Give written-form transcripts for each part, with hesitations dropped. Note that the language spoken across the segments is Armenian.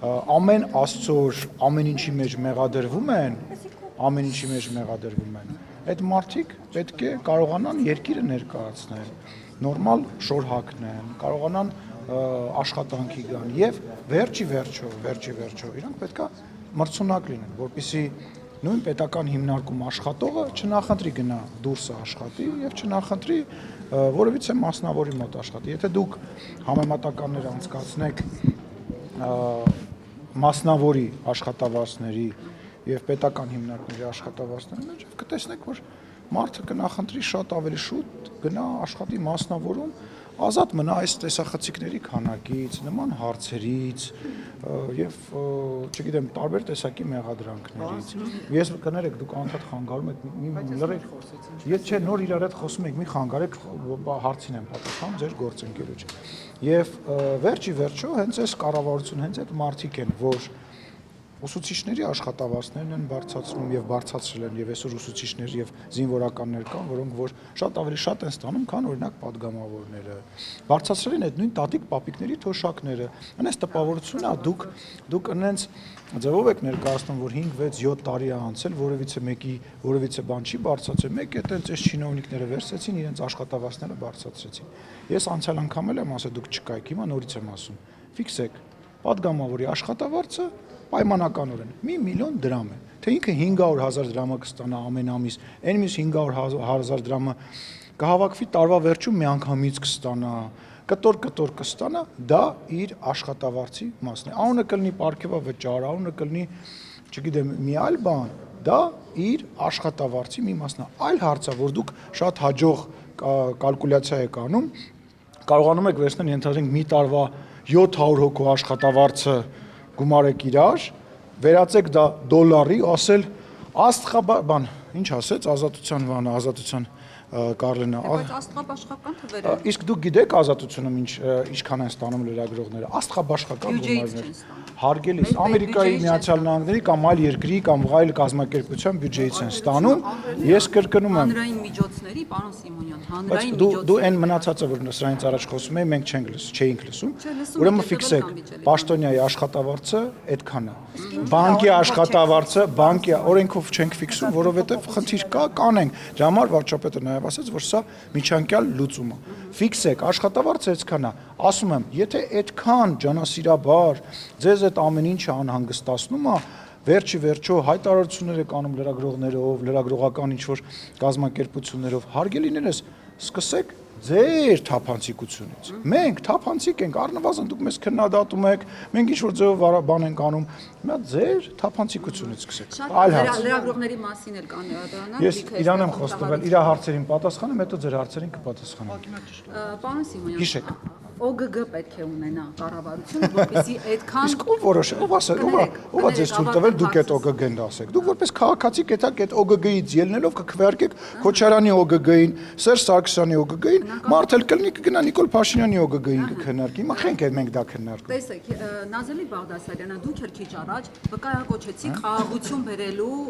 ամեն աստծոր ամեն ինչի մեջ մեղադրվում են, այդ մարդիկ պետք է կարողանան երկիրը ներկայացնել, նորմալ շոր հագնեն, կարողանան աշխատանքի գան եւ վերջի վերջո իրանք պետքա մրցունակ լինեն, որպեսզի նույն պետական հիմնարկում աշխատողը չնախընտրի գնա դուրսը աշխատի եւ չնախընտրի որևիցե մասնավորի մոտ աշխատի։ Եթե դուք համեմատականներ անցկացնեք մասնավորի աշխատավարձների եւ պետական հիմնարկների աշխատավարձների մեջ, կտեսնեք, որ մարդը կնախընտրի շատ ավելի շուտ գնա աշխատի մասնավորում, ազատ մնա այս տեսախցիկների քանակից, նման հարցերից եւ չգիտեմ, տարբեր տեսակի մեղադրանքներից։ Ես կներեք, դուք անդադ խանգարում եք, մի լրեք, ես չէ, նոր իրար հետ խոսում եք, մի խանգարեք, հարցին եմ պատասխանում ձեր գործընկերոջ։ Եվ վերջի վերջո հենց այս կառավարությունը, հենց այդ մարդիկ են, որ ուսուցիչների աշխատավարձներն են բարձրացնում եւ բարձրացրել են եւ այսօր ուսուցիչներ եւ զինվորականներ կան, որոնք որ շատ ավելի շատ են ստանում, քան օրինակ падգամավորները։ Բարձրացրել են այդ նույն տատիկ պապիկների թոշակները։ Այնպես տպավորությունն է, դուք այնց ձևով եք ներկայացնում, որ 5-6-7 տարի է անցել, որևիցե բան չի բարձրացել, մեկ է այդպես այս չինովնիկները վերցրեցին, իրենց աշխատավարձները բարձրացրեցին։ Ես անցյալ անգամ էլ եմ ասել, դուք չկայք, հիմա նորից եմ ասում։ Ֆիքսեք, падգամավորի աշխատավարձը պայմանականորեն 1 միլիոն դրամ է, թե ինքը 500,000 դրամը կստանա ամեն ամիս, այն մյուս 500,000 դրամը կհավաքվի տարվա վերջում միանգամից կստանա, կտոր կստանա, դա իր աշխատավարձի մասն է։ Անունը կլինի պարգևավճար, անունը կլինի, չգիտեմ, մի այլ բան, դա իր աշխատավարձի մի մասն է։ Այլ հարցը, որ դուք շատ հաջող կալկուլյացիա եք անում, կարողանում եք վերցնել, ենթադրենք մի տարվա 700 հոգու աշխատավարձը գումարեք իրար, վերածեք դա դոլարի, ասել աստղաբան, ինչ ասեց, ազատության Կարլենը։ Բայց աստղաբաշխական թվերը։ Իսկ դուք գիտեք ազատությունում ինչքան են ստանում լրագրողները, աստղաբաշխական գումարներ։ Հարգելիս, Ամերիկայի Միացյալ Նահանգների կամ այլ երկրի կամ այլ կազմակերպության բյուջեից են ստանում, ես կրկնում եմ։ Հանրային միջոցների, պարոն Սիմոնյան, հանրային միջոցների։ Դու այն մնացածը, որ սրանից առաջ խոսում էի, մենք չէինք լսում։ Ուրեմն ֆիքսեք, պաշտոնյայի աշխատավարձը այդքան է։ Բանկի աշխատավարձը, բանկի օրենքով չենք ֆիքսում, որովհետև խնդիր կա, կանենք։ Դրա համար վարչապետը նաև ասաց, որ սա միջանկյալ լուծում է։ Ֆիքսեք, աշխատավարձը այդքան է։ Ասում եմ, եթե այդքան ջանասիրաբար ձեզ այդ ամեն ինչը անհանգստացնում է, վերջի վերջո հայտարարություններ եք անում լրագրողներով, լրագրողական ինչ-որ կազմակերպություններով, հարգելիներս, սկսեք ձեր թափանցիկությունից։ Մենք թափանցիկ ենք, առնվազն դուք մեզ քննադատում եք, մենք ինչ-որ ձևով բան ենք անում, հիմա ձեր թափանցիկությունից սկսեք։ Այլ հարց։ Լրագրողների մասին էլ կան դրանք։ Ես իրան եմ խոստովանել, իր հարցերին պատասխանեմ, հետո ձեր հարցերին կպատասխանեմ։ Պարոն Սիմոնյան, հիշեք։ ՕԳԳ պետք է ունենա կառավարությունը, որպեսզի այդքան Իսկ ով որոշ, ով ասել, ով է ձեզ թույլ տվել դուք այդ ՕԳԳ-ն դասեք։ Դուք որպես քաղաքացի կետակ այդ ՕԳԳ-ից ելնելով կքվեարկեք Քոչարյանի ՕԳԳ-ին, Սերժ Սարգսյանի ՕԳԳ-ին, մարդ էլ կլինի կգնա Նիկոլ Փաշինյանի ՕԳԳ-ին կքննարկի։ Հիմա խենք մենք դա քննարկում։ Տեսեք, Նազելի Բաղդասարյանը դուք էլ քիչ առաջ վկայակոչեցիք խաղաղություն բերելու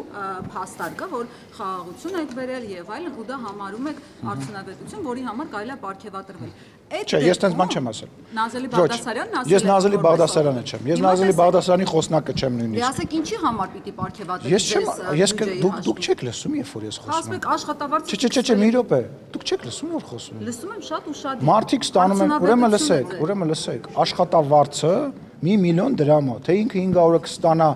փաստարկը, որ խաղաղություն եք բերել եւ այլն, ու դա համարում եք արդյունավետություն, որի համար կարելի է պարգևատրվել։ Չէ, ես տենց բան չեմ ասել։ Նազելի Բաղդասարյանն ասել է։ Ես Նազելի Բաղդասարյանը չեմ։ Ես Նազելի Բաղդասարյանի խոսնակը չեմ նույնիսկ։ Դե ասեք ինչի համար պիտի պարգևատրվի։ Ես չեմ, դուք չեք լսում, երբ որ ես խոսում եմ։ Ասեք աշխատավարձը։ Չէ, մի րոպե։ Դուք չեք լսում, որ խոսում եմ։ Լսում եմ շատ ու շատ։ Մարդիկ ստանում են, ուրեմն լսեք, աշխատավարձը 1 միլիոն դրամ է, թե ինքը 500-ը կստանա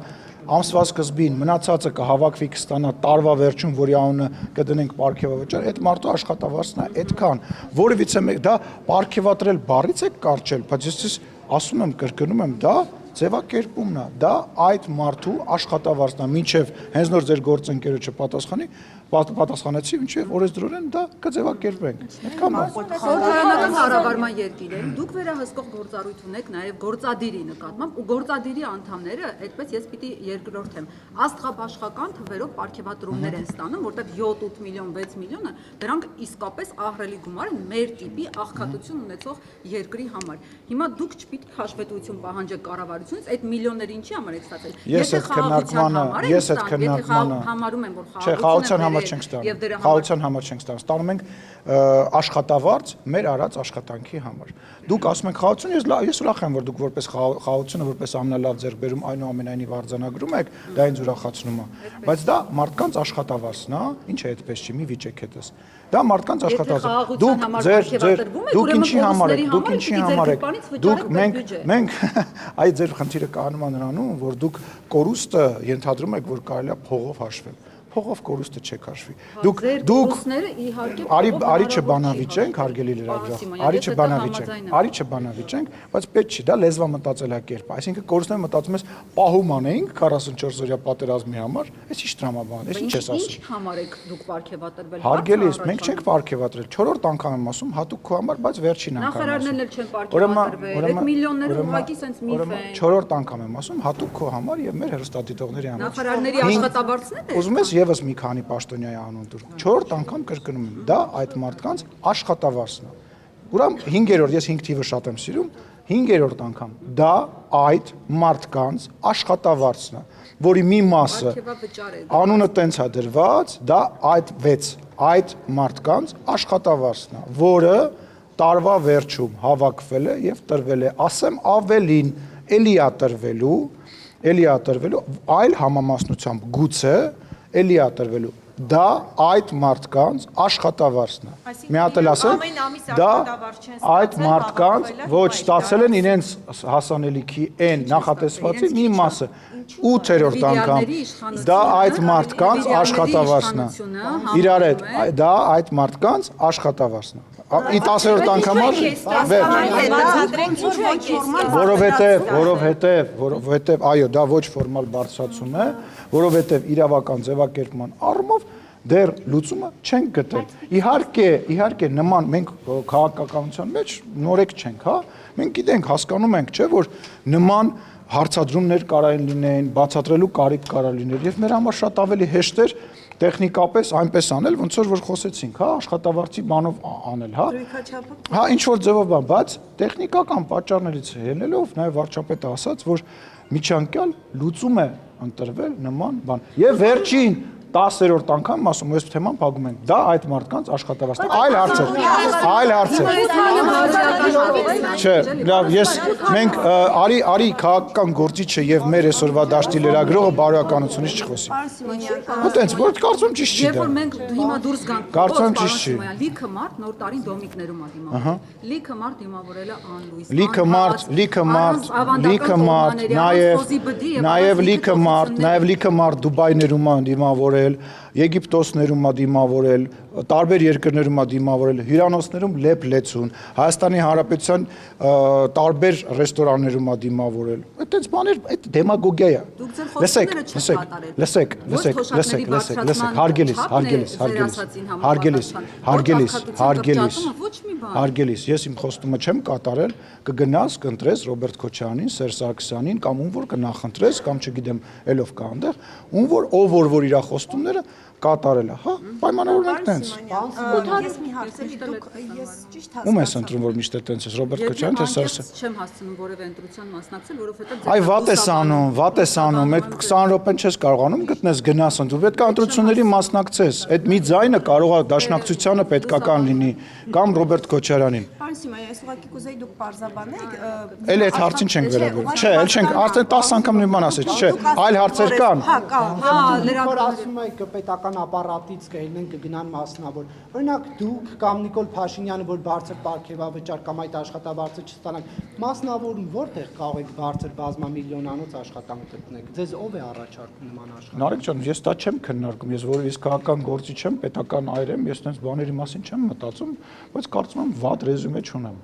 ամսվա սկզբին, մնացածը կհավաքվի կստանա տարվա վերջում, որի անունը կդնենք պարգևավճար, այդ մարդու աշխատավարձն է այդքան, որևիցե մեկ դա պարգևատրել բառից է կարճել, բայց ես ասում եմ, կրկնում եմ, դա ձևակերպումն է, դա այդ մարդու աշխատավարձն է, մինչև հենց նոր ձեր գործընկերոջը պատասխանեցի, մինչև օրենսդրորեն դա կձևակերպենք։ Այդքան բան։ Խորհրդարանական կառավարման երկիր է, դուք վերահսկող գործառույթ ունեք նաև գործադիրի նկատմամբ, ու գործադիրի անդամները, այդպես ես պիտի երկրորդեմ, աստղաբաշխական թվերով պարգևատրումներ են ստանում, որտեղ 7-8 միլիոն, 6 միլիոնը դրանք իսկապես ահռելի գումար են մեր տիպի աղքատություն ունեցող երկրի համար։ Հիմա դուք չպիտի հաշվետվություն պահանջեք կառավարությունից, այդ միլիոնները ինչի համար եք ստացել։ Ես այդ քննարկմանը համարում եմ, որ խաղաղության համար չենք ստանում։ Խաղաղության համար չենք ստանում։ Ստանում ենք աշխատավարձ մեր արած աշխատանքի համար։ Դուք ասում եք խաղաղություն, ես ուրախ եմ, որ դուք որպես խաղաղությունը որպես ամենալավ ձեռքբերում այնուամենայնիվ արձանագրում եք, դա ինձ ուրախացնում է։ Բայց դա մարդկանց աշխատավարձն է, ինչ է այդպես չի, մի վիճեք հետս։ Դա մարդկանց աշխատավարձ։ Դուք ինչի համար եք, դուք ինչի համար եք։ Դուք մենք այդ ձեր խնդիրը կանում է նրանում, որ դուք կորուստը ենթադրում եք, որ կարելի է փողով հաշվել։ Փողով կորուստը չեք հաշվի։ Արի չբանավիճենք, հարգելի լրագրող, արի չբանավիճենք, բայց պետք չի, դա լեզվամտածելակերպ է։ Այսինքն կորուստները մտածում ես պահում անեինք 44 օրյա պատերազմի համար, այս ի՞նչ տրամաբան, այս ի՞նչ ես ասում։ Ինչ համար եք դուք պարգևատրվել։ Հարգելիս, մենք չենք պարգևատրել, 4-րդ անգամ եմ ասում, հատուկ քո համար, բայց վերջին անգամ եմ ասում։ Նախարարներն էլ չեն պարգևատրվել, այդ միլիոնները ուղղակի սենց միֆ են։ 4-րդ անգամ եմ ասում, հատուկ քո համար եւ մեր հեռուստադիտողների համար։ Նախարարների աշխատավարձն է։ Ուզում ես եւս մի քանի պաշտոնյայի անուն դուր։ 4-րդ անգամ կրկնում եմ, դա այդ մարդկանց աշխատավարձն է։ Ուրեմն 5-րդ, ես 5 թիվը շատ եմ սիրում, 5-րդ անգամ դա այդ մարդկանց աշխատավարձն է, որի մի մասը անունը տենց է դրված, դա այդ մարդկանց աշխատավարձն է, որը տարվա վերջում հավաքվել է եւ տրվել է, ասեմ ավելին, էլի է տրվելու այլ համամասնությամբ գուցե էլի է տրվելու դա այդ մարդկանց աշխատավարձն է։ Մի հատ էլ ասեմ, դա այդ մարդկանց ոչ ստացել են իրենց հասանելիքի այն նախատեսվածի մի մասը 8-րդ անգամ դա այդ մարդկանց աշխատավարձն է։ Իրար հետ դա այդ մարդկանց աշխատավարձն է։ Ի 10-րդ անգամ որովհետև այո, դա ոչ ֆորմալ բարձրացում է, որովհետև իրավական ձևակերպման առումով դեռ լուծումը չենք գտել։ Իհարկե նման մենք քաղաքականության մեջ նորեկ չենք, հա։ Մենք գիտենք, հասկանում ենք, չէ, որ նման հարցադրումներ կարային լինեն, բացատրելու կարիք կարա լիներ եւ մեր համար շատ ավելի հեշտ էր տեխնիկապես այնպես անել, ոնց որ խոսեցինք, հա, աշխատավարձի բանով անել, հա։ Հա, ինչ որ ձևով բան, բայց տեխնիկական պատճառներից ելնելով նաեւ վարչապետը ասաց, որ միջանկյալ լուծում է ընտրվել նման բան։ Եւ վերջին 10-րդ անգամ ասում ես թեման փակում ենք։ Դա այդ մարդկանց աշխատավարձն է։ Այլ հարցեր։ Չէ, լավ, մենք արի քաղաքական գործիչը եւ մեր այսօրվա դաշտի լրագրողը բարոյականությունից չխոսի։ Այտենց որ կարծում ճիշտ չի դա։ Երբ որ մենք հիմա դուրս գանք, կարծում ճիշտ չի։ Լիքը մարդ նոր տարին դոմիկներում ա դիմավորել։ Լիքը մարդ դիմավորել է անլույս։ Նաեւ լիքը մարդ Դուբայներում ա դիմավորել, Եգիպտոսներում ա դիմավորել, տարբեր երկրներում ա դիմավորել, հյուրանոցներում լեփ-լեցուն, Հայաստանի Հանրապետության տարբեր ռեստորաններում ա դիմավորել։ Այդտենց բաներ, այդ դեմագոգիա է։ Հարգելիս, ես իմ խոստումը չեմ կատարել, կգնաս, կընտրես Ռոբերտ Քոչարյանին, Սերժ Սարգսյանին կամ ում որ կնախընտրես, կամ չգիտեմ, ելով կա այնտեղ, ով որ իր խոստումները կատարել է, հա, պայմանավորվենք տենց։ Ես մի հարց եմ, դուք ես ճիշտ հասկացա։ Ում ես ընտրում, որ միշտ է տենց ես, Ռոբերտ Քոչարյան, թե Սերժ։ Ես չեմ հասցնում որևէ ընտրության մասնակցել, որովհետև Այ վատ ես անում, այդ 20 րոպեն չես կարողանում գտնես գնաս ընտրում, պետք է ընտրությունների մասնակցես, այդ մի ձայնը կարող է դաշնակցությանը պետքական լինի, կամ Ռոբերտ Քոչարյանին։ Պարոն Սիմոնյան, ես ուղղակի կուզեի դուք պարզաբանեք։ Էլ այդ հարցին չենք վերաբերվում։ Չէ, էլ չենք, արդեն 10 անգամ նույն ասեց, չէ, այլ հարցեր կան։ Հա, կան։ Որ ասում եք պետական ապարատից կելնեն կգնան մասնավոր։ Օրինակ դուք կամ Նիկոլ Փաշինյանը, որ բարձր պարգևավճար կամ այդ աշխատավարձը չստանաք, մասնավորում որտեղ կարող եք բարձր բազմամիլիոնանոց աշխատանք գտնեք։ Ձեզ ով է առաջարկում նման աշխատանք։ Նարեկ ջան, ես դա չեմ քննարկում, ես որևէ քաղաքական գործիչ չեմ, պետական այր եմ, ես այնպես բաների մասին չեմ մտածում, բայց կարծում եմ վատ ռեզյումե չունեմ։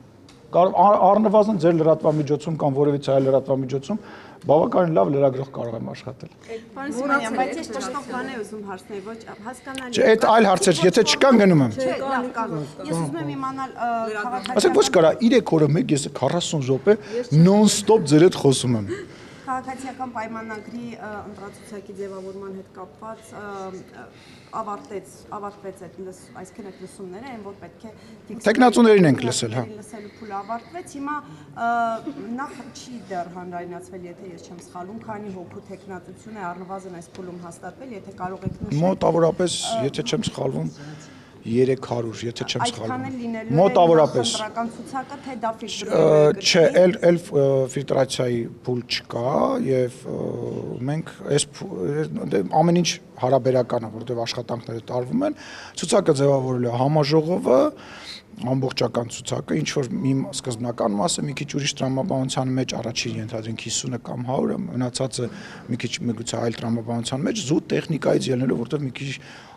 Առնվազն ձեր լրատվամիջոցում կամ որևիցե այլ լրատվամիջոցում բավականին լավ լրագրող կարող եմ աշխատել։ Պարոն Սիմոնյան, բայց ես ճշտով բան եմ ուզում հարցնել, ոչ հասկանալի։ Չէ, այդ այլ հարցեր, եթե չկան գնում եմ։ Չէ, լավ, կան։ Ես ուզում եմ իմանալ Ասեք ոչ կարա 3 օրը մեկ ես 40 րոպե նոն-ստոպ ձեր հետ խոսում եմ։ Քաղաքացիական պայմանագրի ընտրացուցակի ձևավորման հետ կապված ավարտվեց այսքան այդ լսումները, այն որ պետք է Տեխնացուներին ենք լսել, հա։ Լսելու փուլը ավարտվեց, հիմա նախ չի դեռ հանրայնացվել, եթե ես չեմ սխալվում, քանի հոգու տեխնացություն է առնվազն այս փուլում հաստատվել, եթե կարող եք նշել։ Մոտավորապես, եթե չեմ սխալվում, 300, եթե չեմ Այդքան էլ սխալվում։ լինելու է Մոտավորապես։ ընտրական ցուցակը, թե դա ֆիլտրել է։ Չէ, էլ ֆիլտրացիայի փուլ չկա եւ մենք այս ամեն ինչ հարաբերական է, որտեղ աշխատանքները տարվում են, ցուցակը ձևավորել է համաժողովը, ամբողջական ցուցակը, ինչ որ մի սկզբնական մասը մի քիչ ուրիշ տրամաբանության մեջ առաջին ենթադրենք 50-ը կամ 100-ը, մնացածը մի քիչ միգուցե այլ տրամաբանության մեջ զուտ տեխնիկայից ելնելով, որտեղ մի քիչ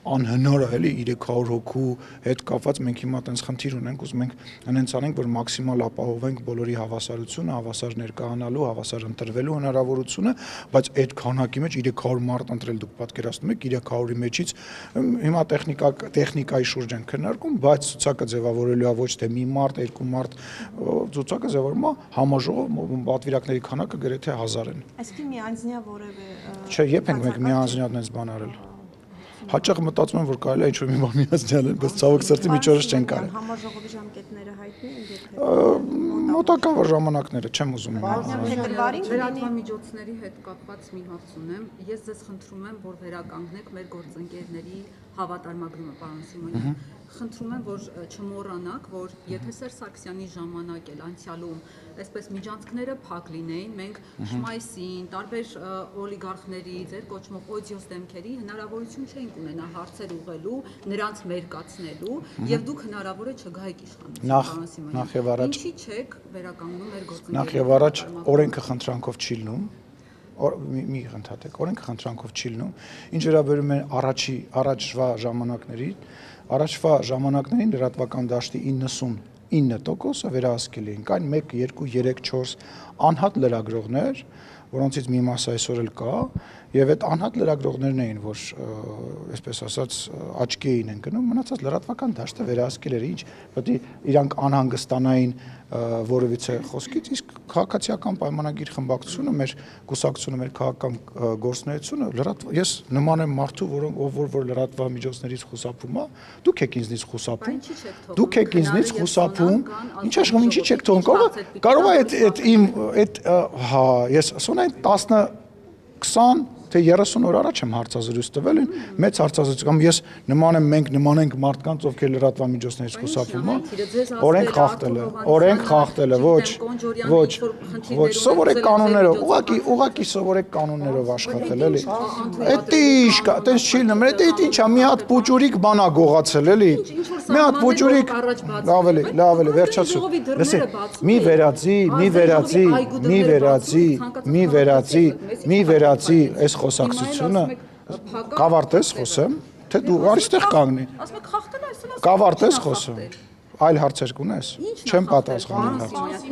անհնար է, էլի 300 հոգու հետ կապված մենք հիմա տենց խնդիր ունենք, ուզում ենք հենց անենք, որ մաքսիմալ ապահովենք բոլորի հավասարությունը, հավասար ներկայանալու, հավասար ընտրվելու հնարավորությունը, բայց այդ քանակի մեջ 300 մարդ ընտրել դուք պատկերացնում եք 300-ի մեջից հիմա տեխնիկայի շուրջ են քննարկում, բայց ցուցակը ձևավորելու է ոչ թե մի մարդ, երկու մարդ, ցուցակը ձևավորում է համաժողով, պատվիրակների քանակը գրեթե 1000 են։ Այսինքն միանձնյա որևէ Չէ, երբ ենք մենք միանձնյա դենց բան արել։ Հաճախ մտածում եմ, որ կարելի է ինչ-որ մի բան միանձնյալ են, բայց ցավոք սրտի մի օրս չեն կարել։ Համաժողովի ժամկետները հայտնի են, Մոտակա ժամանակները չեմ ուզում Լրատվամիջոցների հետ կապված մի հարց ունեմ։ Ես ձեզ խնդրում եմ, որ վերականգնեք մեր գործընկերների հավատարմագրումը, պարոն Սիմոնյան։ Խնդրում եմ, որ չմոռանաք, որ եթե Սերժ Սարգսյանի ժամանակ էլ անցյալում այսպես միջանցքները փակ լինեին, մենք Շմայսին, տարբեր օլիգարխների, ձեր կոչմող օդիոս դեմքերի հնարավորություն չէինք ունենա հարցեր ուղղելու, նրանց մերկացնելու, եւ դուք հնարավոր է չգայիք իշխանություն, Նախ եւ առաջ Ինչի՞ չեք վերականգնում մեր գործընկերների։ Նախ եւ առաջ օրենքը խնդրանքով չի լնում, մի ընդհատեք, օրենքը խնդրանքով չի լնում, ինչ վերաբերում է առաջվա ժամանակներին լրատվական դաշտի 99%-ը վերահսկել էին, կային 1, 2, 3, 4 անհատ լրագրողներ, որոնցից մի մասը այսօր էլ կա, եւ այդ անհատ լրագրողներն էին, որ այսպես ասած աչքի էին ընկնում, մնացած լրատվական դաշտը վերահսկել էր, ինչ պետք է իրանք անհանգստանային որևիցե խոսքից, իսկ քաղաքացիական պայմանագիր խմբակցությունը, մեր կուսակցությունը, մեր քաղաքական գործունեությունը, ես նման եմ մարդու, որ լրատվամիջոցներից խուսափում է, դուք եք ինձնից խուսափում, դուք եք ինձնից խուսափում, ինչ աշխատում, ինչի՞ չեք թողնում, կարող է այդ իմ այդ հա, ես ասում եմ 10, 20 թե 30 օր առաջ եմ հարցազրույց տվել, մեծ հարցազրույց կամ ես նման եմ, մենք նման ենք մարդկանց, ովքեր լրատվամիջոցներից խուսափում են, օրենք խախտել է, ոչ, սովորեք կանոններով, ուղղակի սովորեք կանոններով աշխատել, էլի։ Էդ ինչ կա, այտենց չի լինում, այդ ինչ է, մի հատ պուճուրիկ բան է գողացել, էլի։ Մի հատ պուճուրիկ, լավ էլի, վերջացու։ Լսեք, մի վերացի, այս խոսակցությունը կավարտես խոսեմ, թե դու արիստեղ կանգնի։ Կավարտես խոսեմ։ Այլ հարցեր կունես։ Չեմ պատասխանում հարց։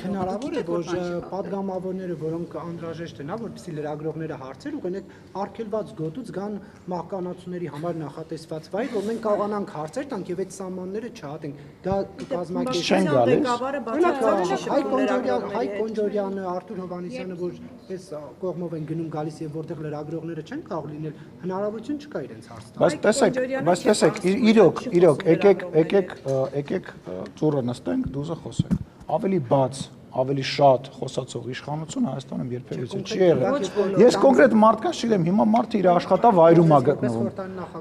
Հնարավոր է, որ падգամավորները, որոնք անհրաժեշտ են, որպեսզի լրագրողները հարցեր ուղենեք, արգելված գոտուց գան մահկանացուների համար նախատեսված վայր, որ մենք կարողանանք հարցեր տանք եւ այդ սահմանները չհատենք։ Դա կազմակերպեն Հայ Կոնջորյանը, Արթուր Հովհաննիսյանը, որ այս կողմով են գնում գալիս եւ որտեղ լրագրողները չեն կարող լինել, հնարավորություն չկա իրենց հարց տալ։ Բայց տեսեք, իրոք, եկեք ծուռը նստենք, դուզը խոսենք։ Ավելի բաց, ավելի շատ խոսացող իշխանություն Հայաստանում երբևէ չի եղել։ Ես կոնկրետ մարդկանց չգիտեմ, հիմա մարդը իր աշխատավայրում է գտնվում։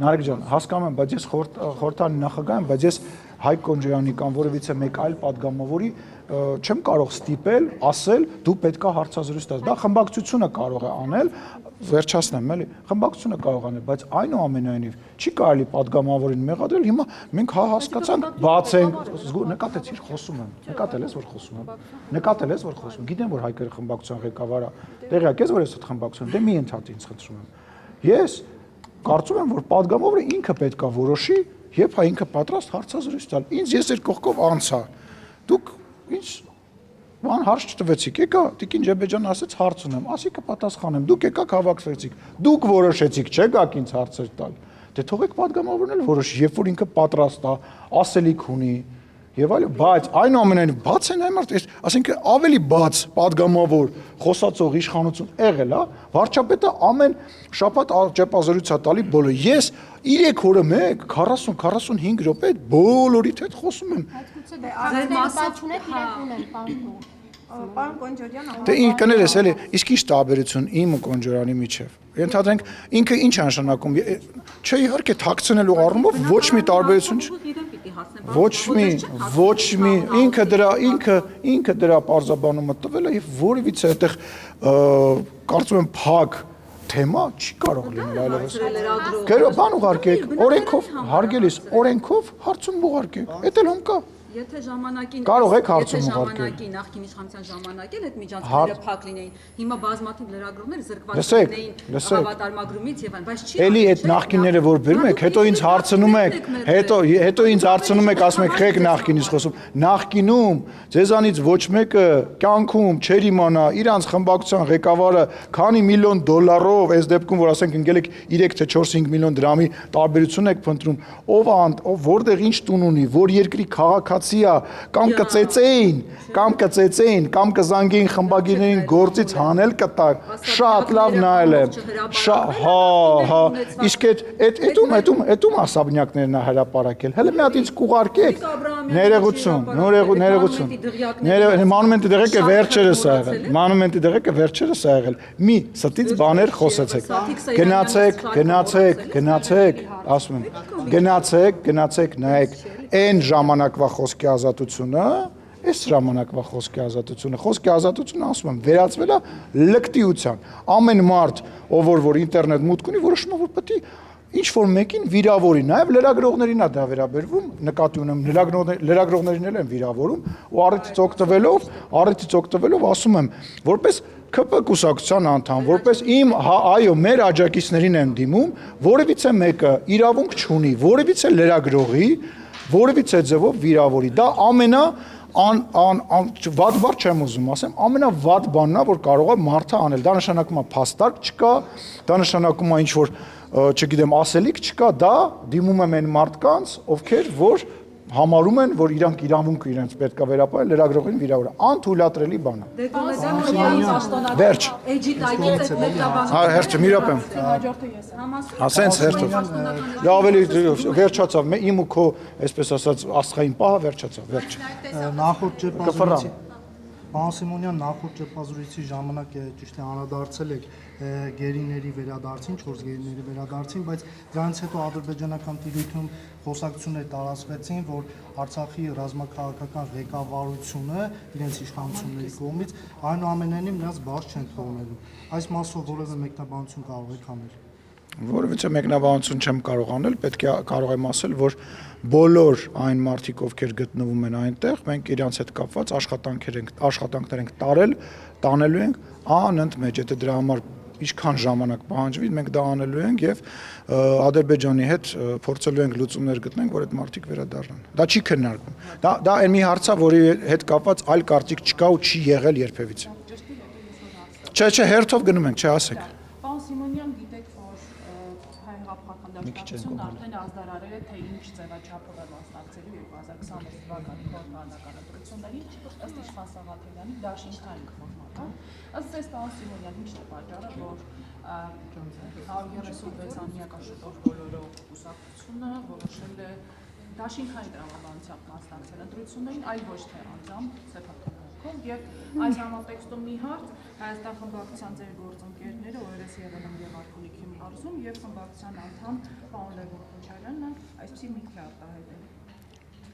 Նարեկ ջան, հասկանում եմ, բայց ես խորհրդանի նախագահ եմ, բայց ես Հայկ Կոնջոյանի կամ որևիցե մեկ այլ падգամավորի չեմ կարող ստիպել, ասել, դու պետքա հարցազրույց տաս։ Դա խմբակցությունը կարող է անել, վերջացնեմ, էլի, խմբակցությունը կարող անել, բայց այնուամենայնիվ չի կարելի падգամավորին մեղադրել, հիմա մենք հասկացանք, բացենք, նկատեցիր, խոսում եմ, նկատել ես, որ խոսում եմ, գիտեմ, որ Հայկերը խմբակցության ղեկավարը, տեղյակ ես, որ ես այդ խմբակցություն, դե մի ընդհատ ինձ խնդրում եմ։ Ես կարծում եմ, որ падգամավորը ինքը պետքա որոշի, երբ ինքը պատրաստ հարցազրույց տալ։ Ինձ ես այդ կողքով անցա։ Դուք ինչ բան հարց չտվեցիք, եկա Տիկին Ջեբեջան ասեց հարց ունեմ, ասի կպատասխանեմ, դուք եկաք հավաքվեցիք, դուք որոշեցիք, չեկաք ինձ հարցեր տալ։ Դե թողեք падգամավորն էլ որոշի, երբ որ ինքը պատրաստ է, ասելիք ունի, եւ այլն, բայց այնուամենայնիվ բաց են այն մարդը, ասենք ավելի բաց, падգամավոր, խոսածող իշխանություն եղել է, վարչապետը ամեն շաբաթ ճեպազրույց է տալի բոլոր։ Ես 3 օրը մեկ 40-45 րոպե բոլորիդ հետ խոսում եմ։ Ձեր մասով չունեք իրենք ունեն, պարոն։ Պարոն Կոնջորյան, Դե կներես էլի, իսկ ինչ տարբերություն իմ ու Կոնջորյանի միջև։ Ենթադրենք ինքը ինչ է նշանակում։ Չէ, իհարկե թաքցնելու առումով ոչ մի տարբերություն ոչ մի ինքը դրա պարզաբանումը տվել է եւ որևիցե այդտեղ կարծում եմ փակ թեմա չի կարող լինել այլևս։ Գերո բան ուղարկեք, օրենքով հարգելիս, օրենքով հարցում ուղարկեք։ Էդ էլ հում կա։ Եթե ժամանակին Կարող եք հարցում ուղարկել։ ժամանակի նախկին իշխանության ժամանակին այդ միջանցքները փակ լինեին։ Հիմա բազմաթիվ լրագրողներ զրկված Լսեք, լինեին լսեք։ հավատարմագրումից եւ այն, բայց չի։ Էլի այդ նախկինները որ բերում եք, հետո ինձ հարցնում եք, հետո ինձ հարցնում եք, ասում եք խեք նախկինից խոսում։ Նախկինում ձեզանից ոչ մեկը կյանքում չէր իմանա իրանց խմբակցության ղեկավարը քանի միլիոն դոլարով, այս դեպքում որ ասենք ընկել եք 3 թե 4-5 միլիոն դրամի տարբերություն եք փնտրում, ով որտեղ ինչ տուն ունի, որ երկրի քաղաքացի է, կամ կծեծեին, կամ կզանգեին խմբագիրներին գործից հանել կտակ, շատ լավ նայել եմ։ Հա, իսկ այդում ասաբնյակներն է հրապարակել։ Հələ մի հատ ինձ կուղարկեք։ Ներողություն։ Մանումենտի դեղեկը վերջերս ա եղել։ Մի ստից բաներ խոսեցեք։ Գնացեք, ասում եմ։ Գնացեք, նայեք, այն ժամանակվա խոսքի ազատությունը, այս ժամանակվա խոսքի ազատությունը, ասում եմ, վերածվել է լկտիության։ Ամեն մարդ, ով որ ինտերնետ մուտք ունի, որոշում է, որ պետք է ինչ-որ մեկին վիրավորի, նաև լրագրողներին է դա վերաբերվում, նկատի ունեմ, լրագրողներին էլ են վիրավորում, ու առիթից օգտվելով ասում եմ, որպես ԿՊ կուսակցության անդամ, որպես մեր աջակիցներին եմ դիմում, որևիցե մեկը իրավունք չունի, որևիցե լրագրողի, որևիցե ձևով վիրավորի, դա վատ բառ չեմ ուզում ասեմ, ամենավատ բանն է, որ կարող է մարդը անել, դա նշանակում է փաստարկ չկա, դա նշանակում է ինչ-որ չգիտեմ, ասելիք չկա, դա դիմում եմ այն մարդկանց, ովքեր որ համարում են, որ իրանք իրավունքը իրենց պետք է վերապահել, լրագրողին վիրավորը, անթույլատրելի բան է։ Վերջ։ Հերթը մի րոպե։ Ասենց հերթով։ Դա ավելի վերջացավ, իմ ու քո, այսպես ասած, աստղային պահը վերջացավ, վերջ։ Նախորդ ճեպազրույցի Պարոն Սիմոնյան, նախորդ ճեպազրույցի ժամանակ ճիշտ է անդրադարձել եք գերիների վերադարձին, 4 գերիների վերադարձին, բայց դրանից հետո ադրբեջանական տիրույթում խոսակցություններ տարածվեցին, որ Արցախի ռազմաքաղաքական ղեկավարությունը իրենց իշխանությունների կողմից այնուամենայնիվ նրանց բաց չեն թողնելու։ Այս մասով որևէ մեկնաբանություն կարող եք անել։ Որևիցե մեկնաբանություն չեմ կարող անել, պետք է կարող եմ ասել, որ բոլոր այն մարդիկ, ովքեր գտնվում են այնտեղ, մենք իրանց հետ կապված աշխատանքներ ենք տանելու ենք անընդմեջ, եթե դրա համար ինչքան ժամանակ պահանջվի, մենք դա անելու ենք եւ Ադրբեջանի հետ փորձելու ենք լուծումներ գտնենք, որ այդ մարդիկ վերադառնան։ Դա չի քննարկվում։ Դա այն մի հարց է, որի հետ կապված այլ կարծիք չկա ու չի եղել երբևիցե։ Չէ, հերթով գնում ենք, ասեք։ Պարոն Սիմոնյան, գիտեք, որ հայ հապաղական դաշնակցությունն արդեն ազդարարել է, թե ինչ ձևաչափով է մասնակցելու 2026 թվականի խորհրդարանական ընտրություններին, ըստ Իշխան Սաղաթելյանի դաշինքային ֆորմատով։ Ըստ ձեզ, պարոն Սիմոնյան, ի՞նչն է պատճառը, որ 136-ամյա շուտով բոլորով կուսակցությունը որոշել է դաշինքային տրամաբանությամբ մասնակցել ընտրություններին, այլ ոչ թե անձամբ սեփական եւ այս համատեքստում մի հարց Հայաստան խմբակցության ձեր գործընկերները օրերս եղել են Գեղարքունիքի մարզում եւ խմբակցության անդամ պարոն Լևոն Քոչարյանն այսպիսի միտք է արտահայտել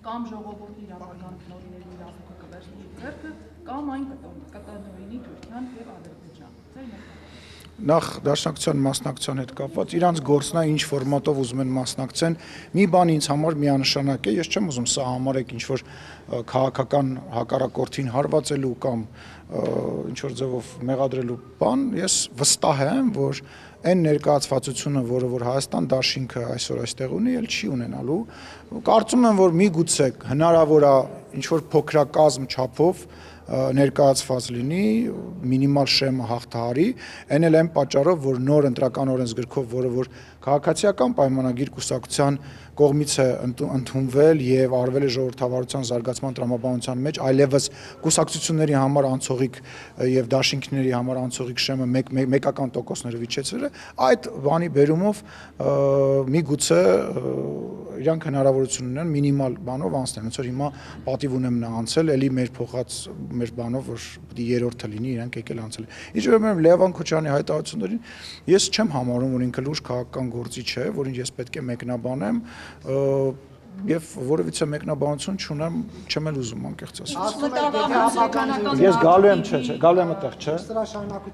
կամ ժողովուրդի իրավական նորիների իրավունքը կվերցնի ձեռքը կամ այն կտնօրինի Թուրքիան եւ Ադրբեջան ձեր մտքով Նախ դաշնակցության մասնակցության հետ կապված իրանց գործնա ինչ ֆորմատով ուզում են մասնակցեն մի բան ինձ համար միանշանակ է ես չեմ ուզում սա համարեք ինչ որ քաղաքական հակառակորդին հարվածելու կամ ինչ որ ձևով մեղադրելու բան ես վստահ եմ որ այն ներկայացվածությունը որը որ Հայաստան դաշինքը այսօր այստեղ ունի էլ չի ունենալու կարծում եմ որ միգուցե հնարավոր է ինչ որ փոքրակազմ չափով ներկայացված լինի, մինիմալ շեմը հաղթահարի, այն էլ այն պատճառով, որ նոր ընտրական օրենսգրքով, որը որ քաղաքացիական պայմանագիր կուսակցության կողմից է ընդունվել եւ արվել է ժողովրդավարության զարգացման տրամաբանության մեջ, այլևս կուսակցությունների համար անցողիկ եւ դաշինքների համար անցողիկ շեմը մեկական տոկոսներով իջեցրել է, այդ բանի բերումով միգուցե իրանք հնարավորություն ունեն մինիմալ բանով անցնել, ոնց որ հիմա պատիվ ունեմ նա անցել, էլի մեր փոխած մեր բանով, որ պիտի երրորդը լինի, իրանք եկել անցել։ Ինչ վերաբերում Լևոն Քոչարյանի հայտարարություններին, ես չեմ համարում, որ ինքը լուրջ քաղաքական գործիչ է, որին ես պետք է մեկնաբանեմ, եւ որևիցե մեկնաբանություն չունեմ, չեմ էլ ուզում անկեղծ ասել։ Ես գալու եմ, չէ, գալու եմ այդտեղ, չէ։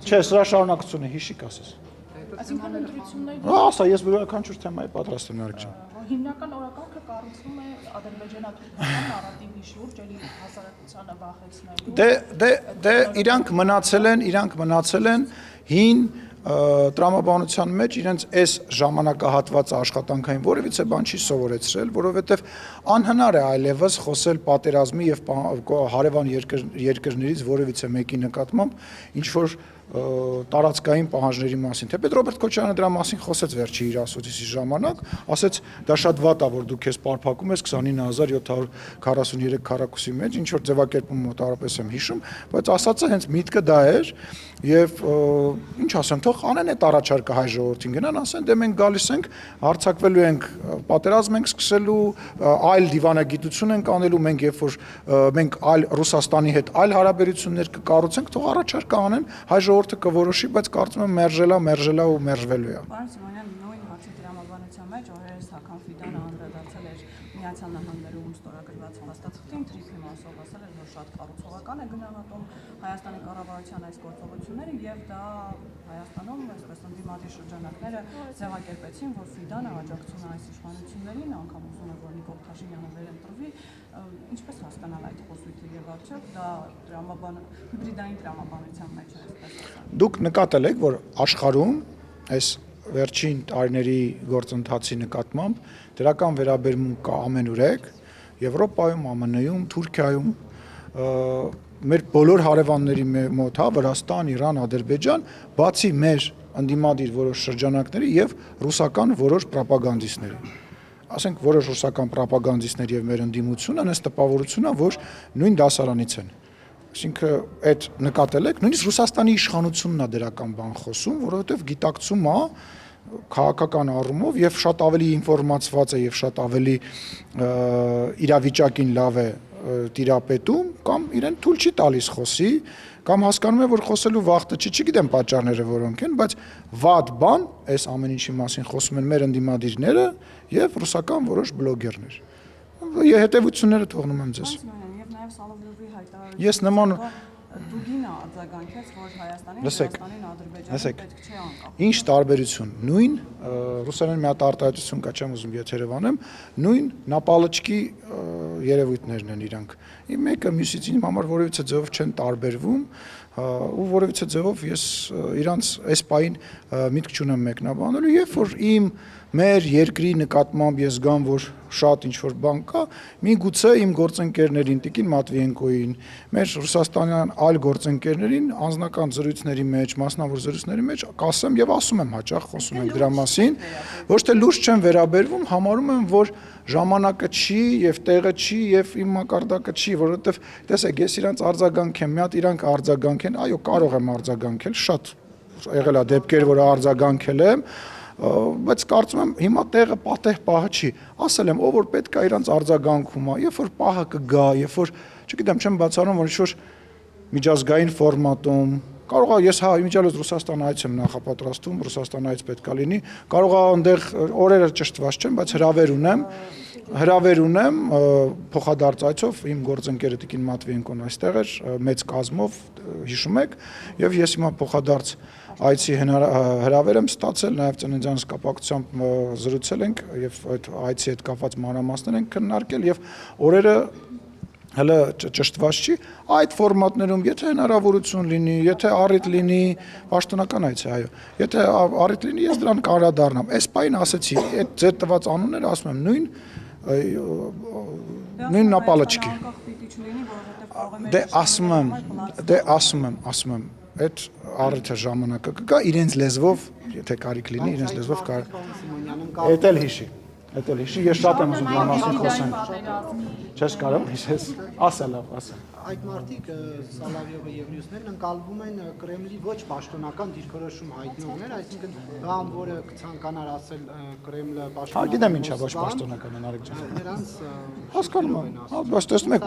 Չէ, սրա շարունակությունը հիշիկ ասես։ Այսինքն ընտրությունների Ասա, ես յուրաքանչյուր թեմայի պատրաստ եմ Նարեկ ջան։ հիմնական օրակարգը կառուցվում է ադրբեջանա-թուրքական նարատիվի շուրջ, էլի հասարակությանը վախեցնելու։ Դե իրանք մնացել են հին տրամաբանության մեջ իրենց այս ժամանակահատվածը աշխատանքային որևիցե բան չի սովորեցրել, որովհետև անհնար է այլևս խոսել պատերազմի եւ հարևան երկրներից որևիցե մեկի նկատմամբ ինչ որ տարածքային պահանջների մասին։ Թեպետ Ռոբերտ Քոչարյանը դրա մասին խոսեց վերջի իր ասոցիացի ժամանակ, ասեց դա շատ վատ է, որ դուք քեզ պարփակում ես 29743 քառակուսի մեջ, ինչ որ ձևակերպում մոտավորապես եմ հիշում, բայց ասածը հենց միտքը դա էր եւ ինչ ասեմ, թող անեն այդ առաջարկը հայ ժողովրդին գնան, ասեն դե մենք գալիս ենք, հարձակվելու ենք, պատերազմ ենք սկսելու, այլ դիվանագիտություն ենք անելու, մենք երբ որ մենք այլ Ռուսաստանի հետ այլ հարաբերություններ կկառուցենք, թող առաջարկը անեն, հայ ժողովուրդը կորոշի, բայց կարծում եմ մերժելա ու մերժվելու է։ Պարոն Սիմոնյան, նույն հարցի տրամաբանության մեջ օրերս Հական Ֆիդանը անդրադարձել էր Միացյալ Նահանգներում ստորագրված փաստաթղթին, Թրիփի մասով ասել էր, որ շատ կառուցողական է գնահատում Հայաստանի կառավարության այս գործողությունները եւ դա Հայաստանում, այսպես ընդդիմադիր շրջանակները ձևակերպեցին, որ Ֆիդանը աջակցում է այս իշխանություններին, անգամ ուզում է, որ Նիկոլ Փաշինյանը վերընտրվի, ինչպես հասկանալ այդ խոսույթը եւ արդյոք դա հիբրիդային տրամաբանության մեջ է, այսպես ասած։ Դուք նկատել եք, որ աշխարհում այս վերջին տարիների գործընթացի նկատմամբ դրական վերաբերմունք կա ամենուրեք, Եվրոպայում, ԱՄՆ-ում, Թուրքիայում, մեր բոլոր հարևանների մոտ, Վրաստան, Իրան, Ադրբեջան, բացի մեր ընդդիմադիր որոշ շրջանակների եւ ռուսական որոշ պրոպագանդիստների։ Ասենք որոշ ռուսական պրոպագանդիստներ եւ մեր ընդդիմությունը այնպես տպավորություն է, որ նույն դասարանից են։ Այսինքն այդ նկատել եք, նույնիսկ Ռուսաստանի իշխանությունն է դրական բան խոսում, որովհետեւ գիտակցում է քաղաքական առումով եւ շատ ավելի ինֆորմացված է եւ շատ ավելի իրավիճակին լավ է տիրապետում կամ իրեն թույլ չի տալիս խոսի կամ հասկանում է որ խոսելու վախտը չի, չգիտեմ պատճառները որոնք են, բայց վատ բան այս ամեն ինչի մասին խոսում են մեր ընդդիմադիրները եւ ռուսական որոշ բլոգերներ։ Հետևությունները թողնում եմ ձեզ։ Եւ նաեւ Սալովյովի հայտարարությունը Ես նման Դուգինը արձագանքեց, որ Հայաստանին Ադրբեջանը պետք չէ անկախ։ Ինչ տարբերություն, նույն ռուսերեն մի հատ արտահայտություն կա, չեմ ուզում եթերը վանեմ, նույն նապալչկի երևույթներն են իրանք։ Մեկը մյուսից իմ համար որևիցե ձևով չեն տարբերվում, ու որևիցե ձևով ես իրանց այս պահին միտք չունեմ մեկնաբանելու, երբ որ մեր երկրի նկատմամբ ես գամ, որ շատ ինչ-որ բան կա, միգուցե իմ գործընկերներին, Տիկին Մատվիենկոին, մեր ռուսաստանյան այլ գործընկերներին անձնական զրույցների մեջ, մասնավոր զրույցների մեջ կասեմ եւ ասում եմ հաճախ, խոսում եմ դրա մասին, ոչ թե լուրջ չեմ վերաբերվում, համարում եմ, որ ժամանակը չի եւ տեղը չի եւ իմ մակարդակը չի, որովհետեւ տեսեք, ես իրանց արձագանք եմ, մի հատ իրանք արձագանք են, այո, կարող եմ արձագանքել, շատ եղել է դեպքեր, որ արձագանքել եմ, բայց կարծում եմ հիմա տեղը պատեհ պահը չի, ասել եմ, ով որ պետք է իրանց արձագանքում է, երբ որ պահը կգա, երբ որ, չգիտեմ, չեմ բացառում, որ ինչ-որ միջազգային ֆորմատում, կարող է ես իմիջիալոց Ռուսաստան այց եմ նախապատրաստում, Ռուսաստան այց պետք է լինի, կարող է այնտեղ օրերը ճշտված չեն, բայց հրավեր ունեմ փոխադարձ այցով իմ գործընկերը Տիկին Մատվիենկոն այստեղ էր մեծ կազմով, հիշում եք, եւ ես հիմա փոխադարձ այցի հրավեր եմ ստացել, նաև ծննդյանս կապակցությամբ զրուցել ենք եւ այդ այցի հետ կապված մանրամասներ ենք քննարկել եւ օրերը հələ ճշտված չի, այդ ֆորմատներում եթե հնարավորություն լինի, եթե առիթ լինի, պաշտոնական այց է, այո, եթե առիթ լինի, ես դրան կարադառնամ։ Այս պայն ասեցի, այդ ձեր տված անունները ասում եմ նույն նույն նապալաչքի։ Դե ասում եմ, այդ առիթը ժամանակը կգա իրենց լեզվով, եթե կարիք լինի, իրենց լեզվով կարող։ Էդ էլ հիշի, ես շատ եմ ուզում դրա մասին խոսեմ։ Չես կարող հիշես, ասա լավ, ասա։ Այդ մարդիկ Սալավիովը եւ մյուսներն ընկալվում են Կրեմլի ոչ պաշտոնական դիրքորոշում հայտնողներ, այսինքն կամ որը կցանկանար ասել Կրեմլը պաշտոնական։ Գիտեմ ինչա ոչ պաշտոնական են Արեգ ջան։ Նրանց Հասկանում եմ։ Բայց տեսնում եք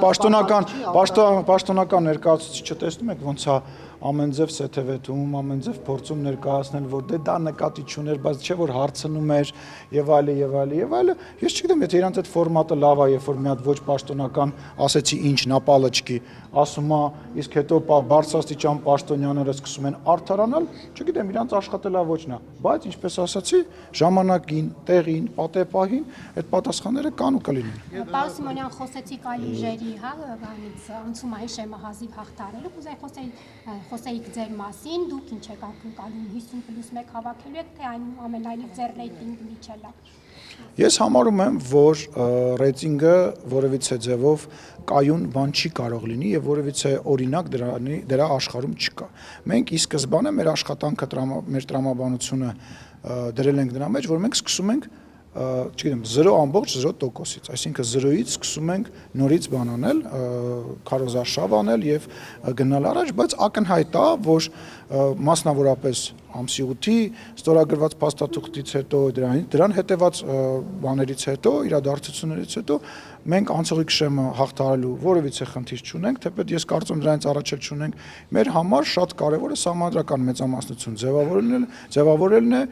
պաշտոնական ներկայացուցիչը տեսնում եք ոնց է ամեն ձև սեթևեթում, ամեն ձև փորձում ներկայացնել, որ դե դա նկատի չուներ, բայց չէ որ հարցնում էր եւ այլը։ Ես չգիտեմ, եթե իրանց այդ ֆորմատը լավ է, երբ որ մի հատ ոչ պաշտոնական ասեցի ինչ նապալաչքի, ասում է, իսկ հետո բարձրաստիճան պաշտոնյաները սկսում են արդարանալ, չգիտեմ, իրանց աշխատելա ոչնա, բայց ինչպես ասացի, ժամանակին, տեղին, պատեպահին այդ պատասխանները կան ու կլինեն։ Պարոն Սիմոնյան, խոսեցիք այլ ուժերի, հա, բանից անցումային շեմը հազիվ հաղթարելու, կուզեի խոսեիք ձեր մասին, դուք ինչ եք ակնկալում 50+1 հավաքելու եք, թե ամենայնիվ ձեր ռեյտինգը միջելա։ Ես համարում եմ, որ ռեյտինգը որևիցե ձևով կայուն բան չի կարող լինի եւ որևիցե օրինակ դրա աշխարհում չկա։ Մենք ի սկզբանե մեր աշխատանքը մեր տրամաբանությունը դրել ենք դրա մեջ, որ մենք սկսում ենք չգիտեմ 0.0%-ից, այսինքն 0-ից սկսում ենք նորից բան անել, քարոզարշավ անել եւ գնալ առաջ, բայց ակնհայտ է, որ մասնավորապես ամսի 8-ի ստորագրված փաստաթուղթից հետո դրան հետևած բաներից հետո, իրադարձություններից հետո մենք անցողիկ շեմը հաղթահարելու որևիցե խնդիր չունենք, թեպետ ես կարծում դրանից առաջ չունենք, մեր համար շատ կարևոր է սահմանադրական մեծամասնություն ձևավորելն է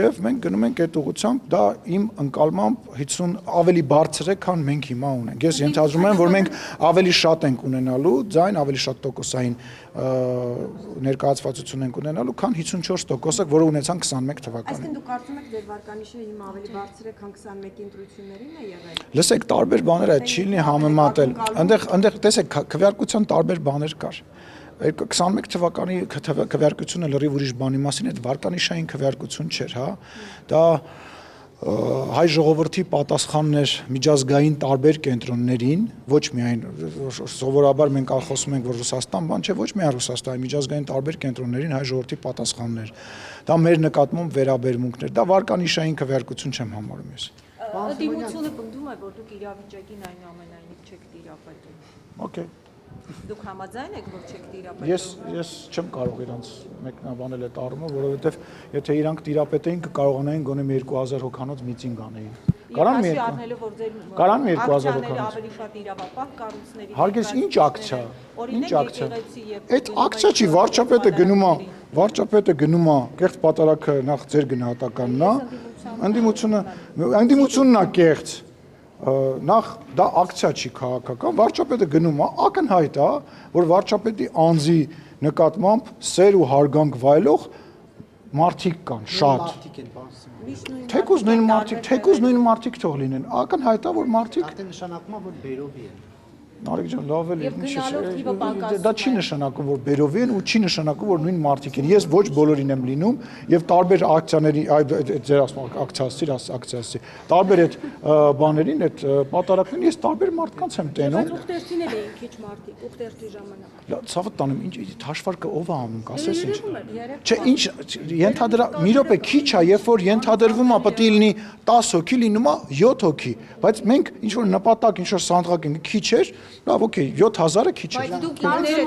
եւ մենք գնում ենք այդ ուղղությամբ, դա իմ ընկալմամբ 50 ավելի բարձր է, քան մենք հիմա ունենք։ Ես ենթադրում եմ, որ մենք ավելի շատ ենք ունենալու ձայն, ավելի շատ տոկոսային ներկայացվածություն ենք ունենալու, քան 54%-ը, որը ունեցան 21 թվականին։ Այսինքն դուք կարծում եք ձեր վարկանիշը հիմա ավելի բարձր է, քան 21-ի ընտրություններին է եղել։ Լսեք, տարբեր բաներ այդ չի լինի համեմատել։ Այնտեղ տեսեք, քվեարկության տարբեր բաներ կար։ 21 թվականի քվեարկությունը լրիվ ուրիշ բանի մասին, այդ վարկանիշային քվեարկություն չէր, հա։ Դա հայ ժողովրդի պատասխաններ միջազգային տարբեր կենտրոններին, ոչ միայն սովորաբար մենք խոսում ենք, որ Ռուսաստան բան չէ, ոչ միայն Ռուսաստանի միջազգային տարբեր կենտրոններին հայ ժողովրդի պատասխաններ։ Դա մեր նկատմամբ վերաբերմունքներ, դա վարկանիշային քվեարկություն չեմ համարում ես։ Դիմությունը պնդում է, որ դուք իրավիճակին այնուամենայնիվ չեք տիրապետում։ Okay։ Դուք համաձայն եք, որ չեք տիրապետում։ Ես չեմ կարող իրանց մեկնաբանել այդ առումով, որովհետև եթե իրանք տիրապետեին կկարողանային գոնե 2000 հոգանոց միտինգ անեին։ Կարան մի 2000 հոգանոց։ Ավելի շատ իրավապահ կառույցների։ Հարգես ինչ ակցիա։ Ինչ ակցիա։ Այդ ակցիա չի, վարչապետը գնում է, կեղծ պատարագը նախ ձեր գնահատականն է, ընդդիմությունն է կեղծ։ Նախ դա ակցիա չի քաղաքական, վարչապետը գնում է, ակնհայտ է, որ վարչապետի անձի նկատմամբ սեր ու հարգանք վայելող մարդիկ կան, շատ։ Թեկուզ նույն մարդիկ թող լինեն, ակնհայտ է, որ մարդիկ Արդեն նշանակում է, որ բերովի են։ Նարեկ ջան, լավ էլ Եվ գնալով թիվը պակասում դա չի նշանակում, որ բերովի են ու չի նշանակում, որ նույն մարդիկ են։ Ես ոչ բոլորին եմ լինում եւ տարբեր ակցիաների, ձեր ասում ակցիասի, տարբեր այդ բաներին, այդ պատարակներին ես տարբեր մարդկանց եմ տենում։ Ուխտերթին էլ էին քիչ մարդիկ, ուխտերթի ժամանակ։ Ցավը տանեմ, ինչ հաշվարկը ով է անում, կասես ինչ։ Չէ, ինչ ենթադրա, մի րոպե քիչ է, երբ որ ենթադրվում է պետք է լինի 10 հոգի, լինում է 7 հոգի, բայց մենք ինչ որ նպատակ, ինչ որ սանդղակ ենք, քիչ էր, լավ, օքեյ, 7000-ը քիչ է։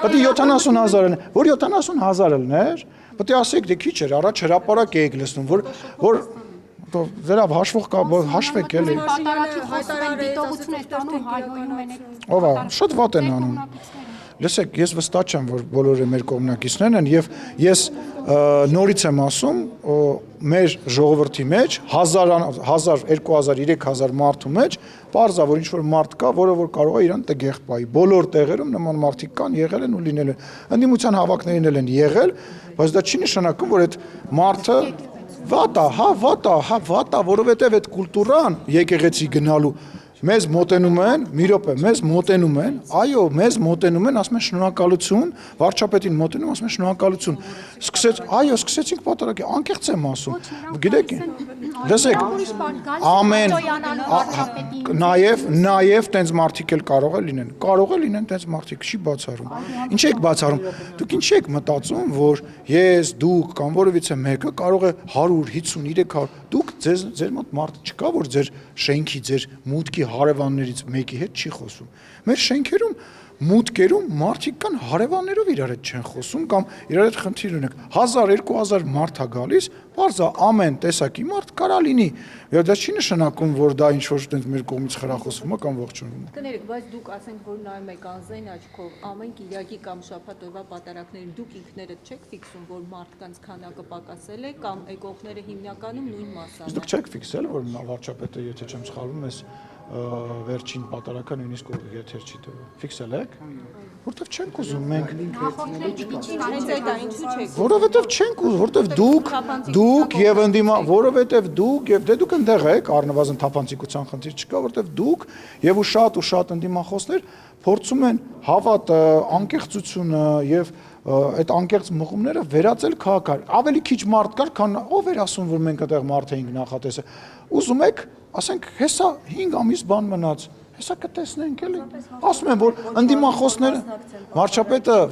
Պետք է 70000-ը, որ 70000-ը լիներ, պետք է ասեք դե քիչ էր, առաջ հրապարակ եք լսնում, որ վերավ հաշվող կա, հաշվեք էլի։ Դիտողություն է ստանում, հայհոյում են այդ։ Ով է, շատ վատ են անում։ Լսեք, ես վստահ չեմ, որ բոլորը մեր կողմնակիցներն են եւ ես նորից եմ ասում, մեր ժողովրդի մեջ 1000, 2000, 3000 մարդու մեջ պարզա որ ինչ որ մարդ կա, որը որ կարող է իրան տեղ պայի։ Բոլոր տեղերում նման մարդիկ կան, եղել են ու լինել են։ Ընդդիմության հավաքներին էլ են եղել, բայց դա չի նշանակում, որ այդ մարդը վատ է, որովհետեւ այդ կուլտուրան եկեղեցի գնալու մեզ մոտենում են, մի րոպե, մեզ մոտենում են, այո, մեզ մոտենում են, ասում են շնորհակալություն, վարչապետին մոտենում, ասում են շնորհակալություն։ Սկսեցինք պատարակել, անկեղծ եմ ասում։ Գիտեք, լսեք, ամեն նաև տենց մարդիկ էլ կարող է լինեն տենց մարդիկ, չի բացառում։ Ինչ եք բացառում։ Դուք ինչ եք մտածում, որ ես, դուք կամ որևիցե մեկը կարող է 100, 50, 300, դուք ձեր մոտ մարդ չկա, որ ձեր շենքի, ձեր մուտքի հարևաններից մեկի հետ չի խոսում։ Մեր շենքերում մուտքերում մարդիկ կան հարևաններով իրար հետ չեն խոսում կամ իրար հետ խնդիր ունենք 1000-2000 մարդ է գալիս, բարձա ամեն տեսակի մարդ կարա լինի։ Դա չի նշանակում, որ դա ինչ որ տենց մեր կողմից խրախուսվում է կամ ողջունվում է։ Կներեք, բայց դուք ասենք որ նայում եք անձայն աչքով ամեն կիրակի կամ շաբաթ օրվա պատարակներին դուք ինքներդ չեք ֆիքսում, որ մարդկանց քանակը պակասել է կամ եկողները հիմնականում նույն մասան են։ Դուք չեք ֆիքսել, որ վարչապետը, եթե չեմ սխալվում, էս վերջին պատարակը նույնիսկ եթեր չի տվել։ Ֆիքսել եք։ Որտեվ չենք ուզում մենք։ Հենց այդ է, ինչու չեք։ Որովհետև չենք ուզում, որովհետև դուք եւ ընդդիմա, որովհետև դուք եւ դե դուք ընդեղ եք, առնվազն թափանցիկության խնդիր չկա, որովհետև դուք եւ ու շատ ընդդիմախոսներ փորձում են հավատը, անկեղծությունը եւ այդ անկեղծ մղումները վերածել քաղաքար։ Ավելի քիչ մարդ կար, քան ով էր ասում, որ մենք այդտեղ մարդ էինք նախատեսել։ Ուզում եք, ասենք, հեսա 5 ամիս բան մնաց։ Հեսա կտեսնենք էլի։ Ասում են, որ ընդդիմախոսները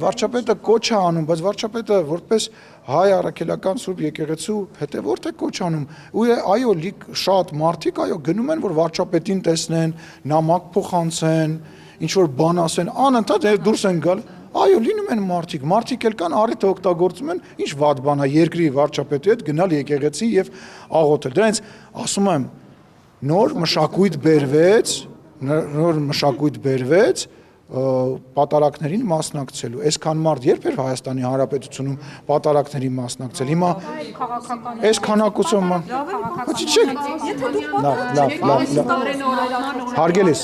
վարչապետը կոչ է անում, բայց վարչապետը որպես հայ առաքելական Սուրբ եկեղեցու հետևորդ է կոչ անում։ Ու այո, շատ մարդիկ այո գնում են, որ վարչապետին տեսնեն, նամակ փոխանցեն, ինչ որ բան ասեն, անընդհատ դուրս են գալ։ Այո, լինում են մարդիկ էլ կան, առիթը օգտագործում են, ինչ վատ բան է երկրի վարչապետի հետ գնալ եկեղեցի եւ աղոթել։ Դրանից ասում եմ, նոր մշակույթ բերվեց պատարակներին մասնակցելու։ Այսքան մարդ երբ էր Հայաստանի Հանրապետությունում պատարակների մասնակցել։ Հիմա այս քանակությամբ հարգելիս,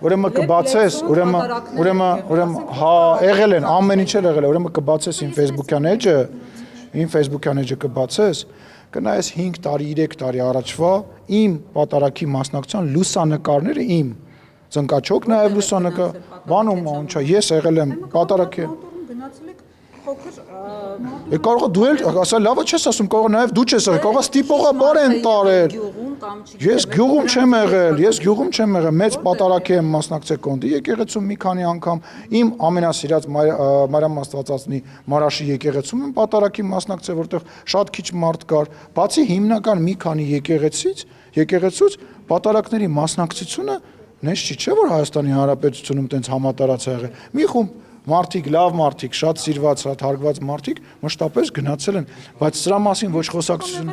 ուրեմն կբացես, ուրեմն հա եղել են, ամեն ինչ էլ եղել է, ուրեմն կբացես իմ Facebook-յան էջը կբացես, կնայես 5 տարի, 3 տարի առաջվա իմ պատարակի մասնակցության լուսանկարները իմ ծնկաչոք նաև լուսանկար, բանում անչա, ես եղել եմ պատարակի։ Կարող է դու էլ, ասա լավը չես ասում, կարող է նաև դու չես եղել, կարող է ստիպողաբար են տարել։ Ես գյուղում չեմ եղել, մեծ պատարակի եմ մասնակցել Կոնդի եկեղեցում մի քանի անգամ, իմ ամենասիրած Մարիամ Աստվածածնի Մարաշի եկեղեցում եմ պատարակի մասնակցել, որտեղ շատ քիչ մարդ կար, բացի հիմնական մի քանի եկեղեցուց պատարակների մասնակցությունը նես չի չէ որ Հայաստանի Հանրապետությունում տենց համատարած ա եղել։ Մի խումբ մարդիկ, լավ մարդիկ, շատ սիրված, շատ հարգված մարդիկ մշտապես գնացել են, բայց սրա մասին ոչ խոսակցություն։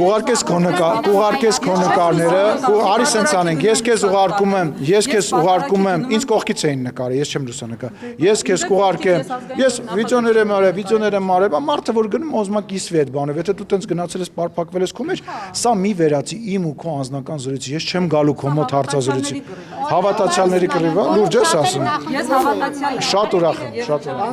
Կուղարկես քո նկարները, արի սենց անենք, ես քեզ ուղարկում եմ, ինձ կողքից էին նկարը, ես չեմ լուսանկար։ Ես քեզ կուղարկեմ, ես վիդեոներ եմ արել, մարդը որ գնում ուզում է կիսվի այդ բանով, եթե դու տենց գնացել ես պարփակվել ես քո մեջ, սա մի վերացի իմ ու քո անձնական զրույցի, ես չեմ գալու քո մոտ հարցազրույցի։ Հավատացյալների կռիվ, լուրջ ես ասում։ Շատ ուրախ եմ, շատ ուրախ։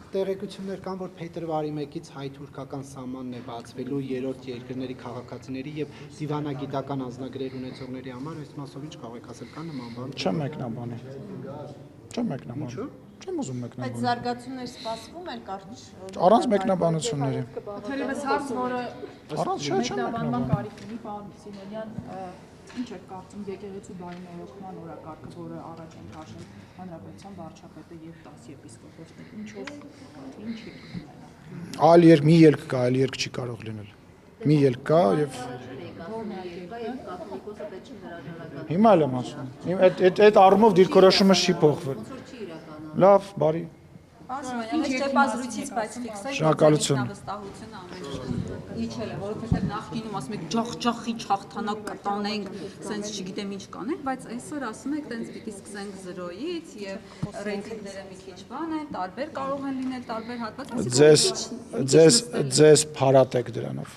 Տեղեկություններ կան, որ փետրվարի 1-ից հայ-թուրքական սահմանն է բացվելու երրորդ երկրների քաղաքացիների եւ դիվանագիտական անձնագրեր ունեցողների համար, այս մասով ինչ կարող եք ասել, կան նման բան։ Չեմ մեկնաբանի։ Չեմ ուզում մեկնաբանել։ Այդ զարգացումներ սպասվում են կարճ։ Առանց մեկնաբանությունների։ Թերևս հարց, որը Առանց չեմ մեկնաբանման կարիք ունի, պարոն Սիմոնյան, ինչ եք կարծում եկեղեցու բարենորոգման օրակարգը, որը առաջ են քաշել Հանրապետության վարչապետը եւ 10 եպիսկոպոսներ, ինչով ինչ եք ունենա։ Մի ելք կա, այլ ելք չի կարող լինել։ Մի ելք կա եւ հիմա էլ եմ ասում։ Այդ առումով դիրքորոշումը չի փոխվել։ Լավ, բարի։ Ինչ ճեպազրույցից բայց ֆիքսել Շնորհակալություն։ Իջել է, որովհետև նախկինում ասում եք ջախ-ջախի հաղթանակ կտանենք, սենց չգիտեմ ինչ կանենք, բայց այսօր ասում եք տենց պիտի սկսենք 0-ից եւ ռեյտինգները մի քիչ բան են, տարբեր կարող են լինել, տարբեր հատված։ Ձեզ փարատեք դրանով։